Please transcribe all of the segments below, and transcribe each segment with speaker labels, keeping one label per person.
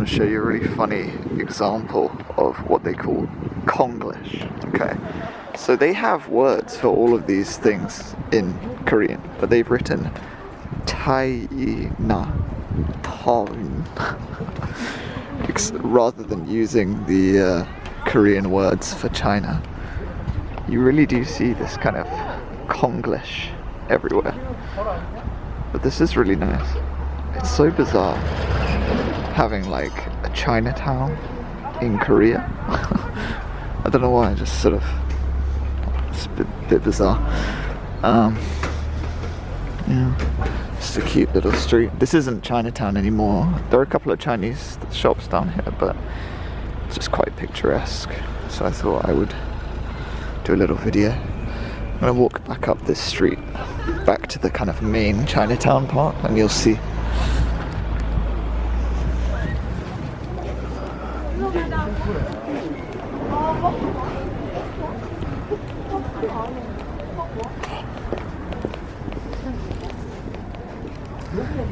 Speaker 1: want to show you a really funny example of what they call Konglish. Okay, so they have words for all of these things in Korean, but they've written China Town rather than using the Korean words for China. You really do see this kind of Konglish everywhere, but this is really nice. It's so bizarre having like a Chinatown in Korea. I don't know why, just sort of, it's a bit bizarre. Yeah, just a cute little street. This isn't Chinatown anymore. There are a couple of Chinese shops down here, but it's just quite picturesque. So I thought I would do a little video. I'm gonna walk back up this street, back to the kind of main Chinatown part, and you'll see.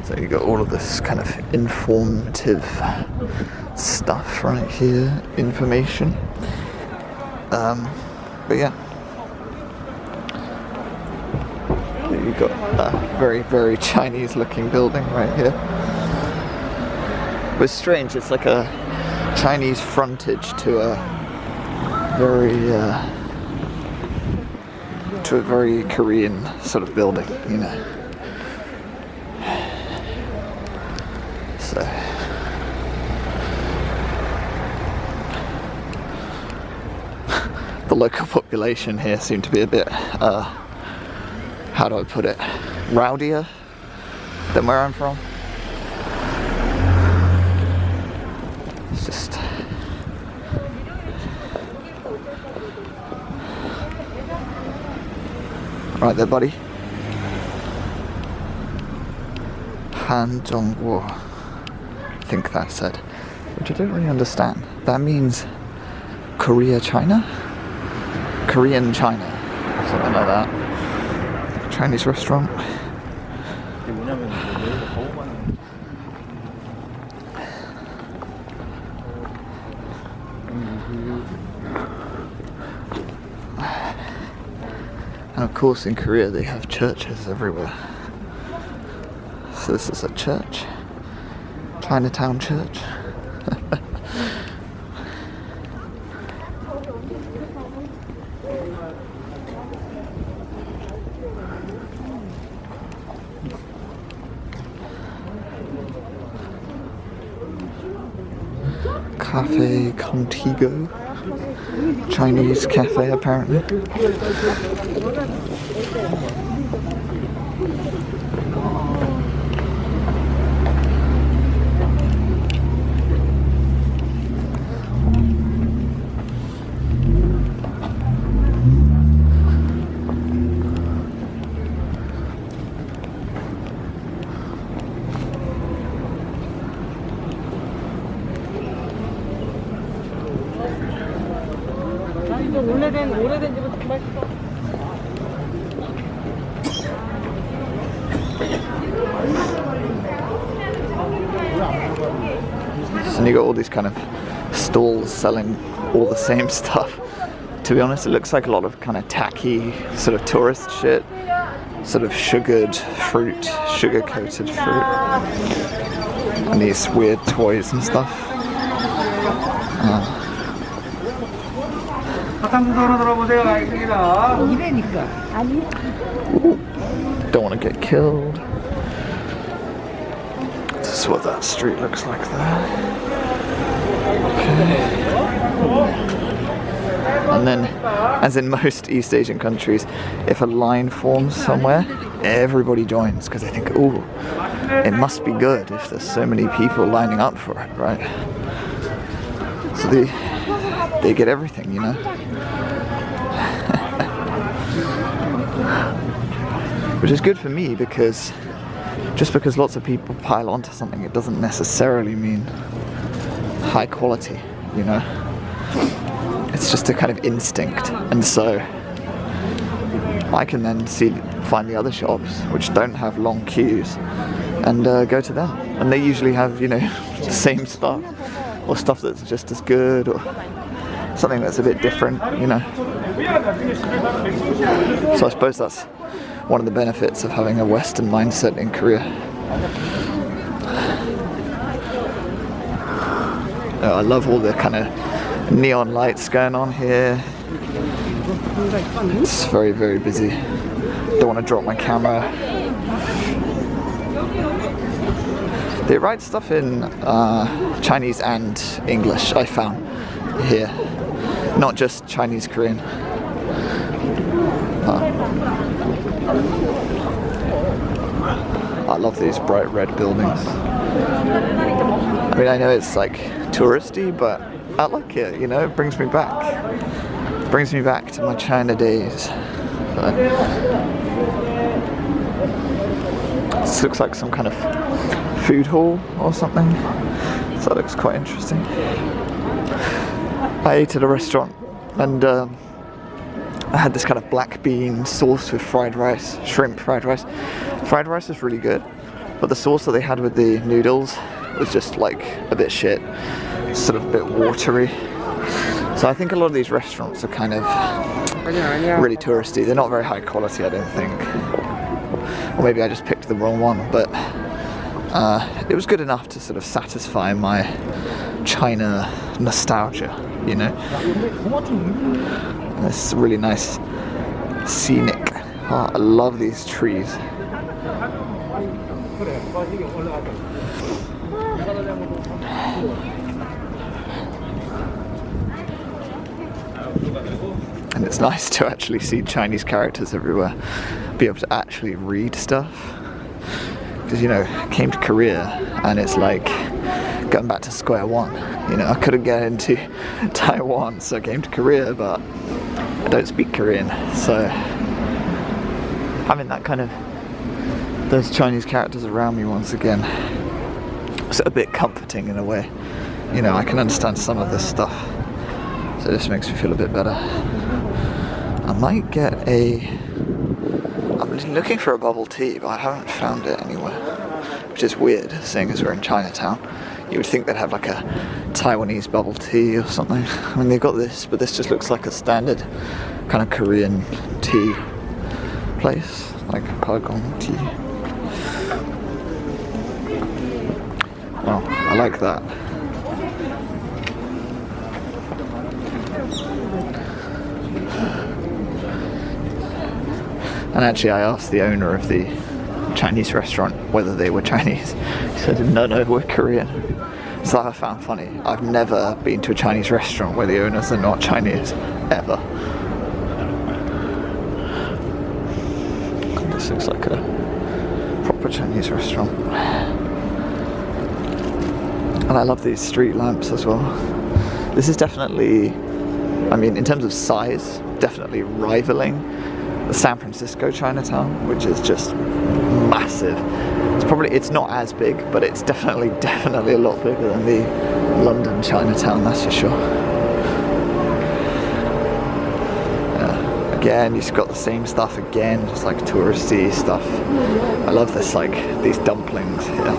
Speaker 1: So you got all of this kind of informative stuff right here, information. But yeah, you've got a very, very Chinese looking building right here. But it's strange, it's like a Chinese frontage to a very Korean sort of building, you know. So the local population here seem to be a bit, how do I put it, rowdier than where I'm from. It's just right there, buddy. Han Zhongguo, I think that said, which I don't really understand. That means Korea, China? Korean China, something like that. Chinese restaurant. And of course in Korea they have churches everywhere. So this is a church. Chinatown church. Cafe Contigo. Chinese cafe apparently. And you got all these kind of stalls selling all the same stuff. To be honest, it looks like a lot of kind of tacky sort of tourist shit, sort of sugar-coated fruit, and these weird toys and stuff. Don't want to get killed. This is what that street looks like there. Okay. And then, as in most East Asian countries, if a line forms somewhere, everybody joins because they think, oh, it must be good if there's so many people lining up for it, right? So they get everything, you know. Which is good for me because just because lots of people pile onto something, it doesn't necessarily mean high quality, you know. It's just a kind of instinct, and so I can then find the other shops which don't have long queues and go to them. And they usually have, you know, the same stuff, or stuff that's just as good, or something that's a bit different, you know. So I suppose that's one of the benefits of having a Western mindset in Korea. I love all the kind of neon lights going on here. It's very, very busy. Don't want to drop my camera. They write stuff in Chinese and English, I found, here. Not just Chinese Korean. I love these bright red buildings. I mean, I know it's like touristy, but I like it, you know, it brings me back. Brings me back to my China days. This looks like some kind of food hall or something, so that looks quite interesting. I ate at a restaurant and I had this kind of black bean sauce with fried rice, shrimp fried rice. Fried rice is really good, but the sauce that they had with the noodles was just like a bit shit, sort of a bit watery. So I think a lot of these restaurants are kind of really touristy. They're not very high quality, I don't think. Or maybe I just picked the wrong one, but it was good enough to sort of satisfy my China nostalgia, you know. This is really nice, scenic. Oh, I love these trees. And it's nice to actually see Chinese characters everywhere, be able to actually read stuff. Because, you know, I came to Korea and it's like going back to square one. You know, I couldn't get into Taiwan, so I came to Korea, but I don't speak Korean. So having that kind of, those Chinese characters around me once again, was a bit comforting in a way. You know, I can understand some of this stuff, so this makes me feel a bit better. I might get I'm looking for a bubble tea, but I haven't found it anywhere, which is weird, seeing as we're in Chinatown. You would think they'd have like a Taiwanese bubble tea or something. I mean, they've got this, but this just looks like a standard kind of Korean tea place, like Palgong tea. Oh, I like that. And actually I asked the owner of the Chinese restaurant whether they were Chinese. He said, no, we're Korean. So I found funny. I've never been to a Chinese restaurant where the owners are not Chinese, ever. This looks like a proper Chinese restaurant. And I love these street lamps as well. This is definitely, I mean, in terms of size, definitely rivaling the San Francisco Chinatown, which is just massive. It's not as big, but it's definitely a lot bigger than the London Chinatown, that's for sure. Yeah. Again, you've got the same stuff again, just like touristy stuff. I love this, like these dumplings here.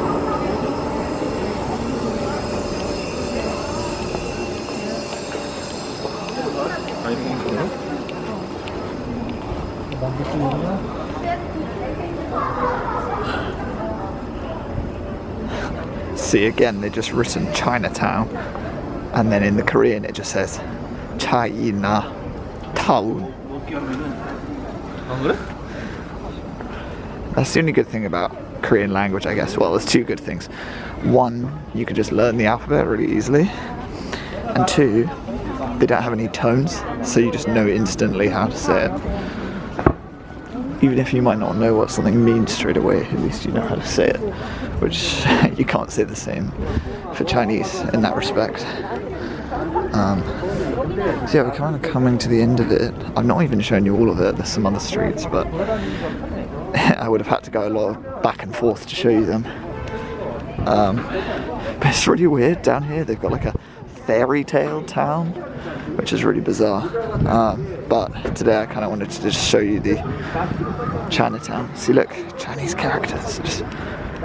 Speaker 1: See, again, they just written Chinatown, and then in the Korean it just says China Town. That's the only good thing about Korean language, I guess. Well, there's two good things. One, you can just learn the alphabet really easily, and two, they don't have any tones, so you just know instantly how to say it. Even if you might not know what something means straight away, at least you know how to say it, which you can't say the same for Chinese in that respect. So yeah, we're kind of coming to the end of it. I've not even shown you all of it, there's some other streets, but I would have had to go a lot of back and forth to show you them. But it's really weird down here, they've got like a fairy tale town, which is really bizarre. But today I kind of wanted to just show you the Chinatown. See, look, Chinese characters, just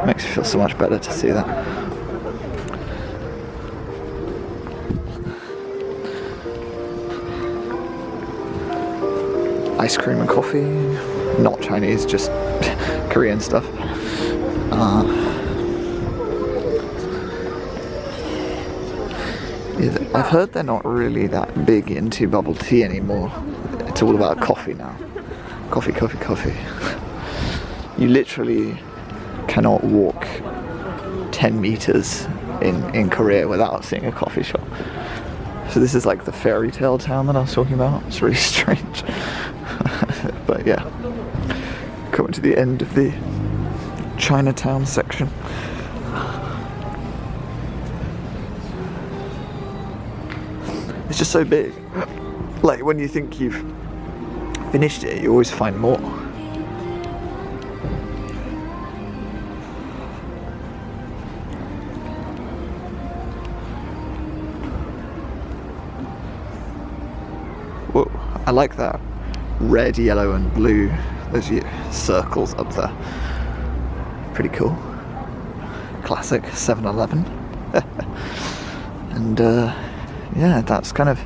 Speaker 1: Makes me feel so much better to see that. Ice cream and coffee, not Chinese, just Korean stuff. I've heard they're not really that big into bubble tea anymore. It's all about coffee now. Coffee, coffee, coffee. You literally cannot walk 10 meters in Korea without seeing a coffee shop. So this is like the fairy tale town that I was talking about. It's really strange. But yeah, coming to the end of the Chinatown section. It's just so big. Like when you think you've finished it, you always find more. Whoa, I like that red, yellow and blue, those circles up there. Pretty cool. Classic 7-Eleven. And yeah, that's kind of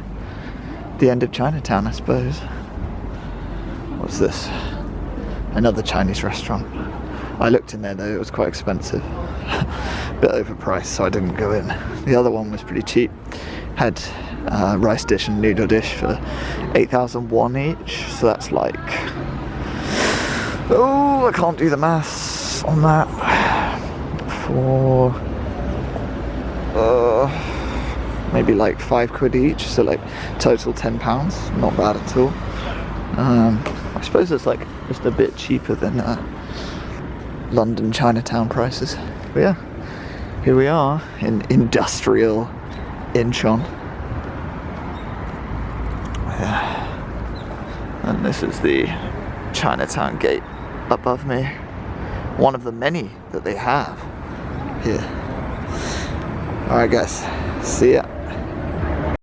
Speaker 1: the end of Chinatown, I suppose. What's this? Another Chinese restaurant. I looked in there though, it was quite expensive. A bit overpriced, so I didn't go in. The other one was pretty cheap. Had rice dish and noodle dish for 8,000 won each, so that's like, oh, I can't do the maths on that. For maybe like £5 each, so like total £10. Not bad at all. I suppose it's like just a bit cheaper than London Chinatown prices. But yeah, here we are in industrial Incheon. Yeah. And this is the Chinatown gate above me. One of the many that they have here. Alright guys, see ya.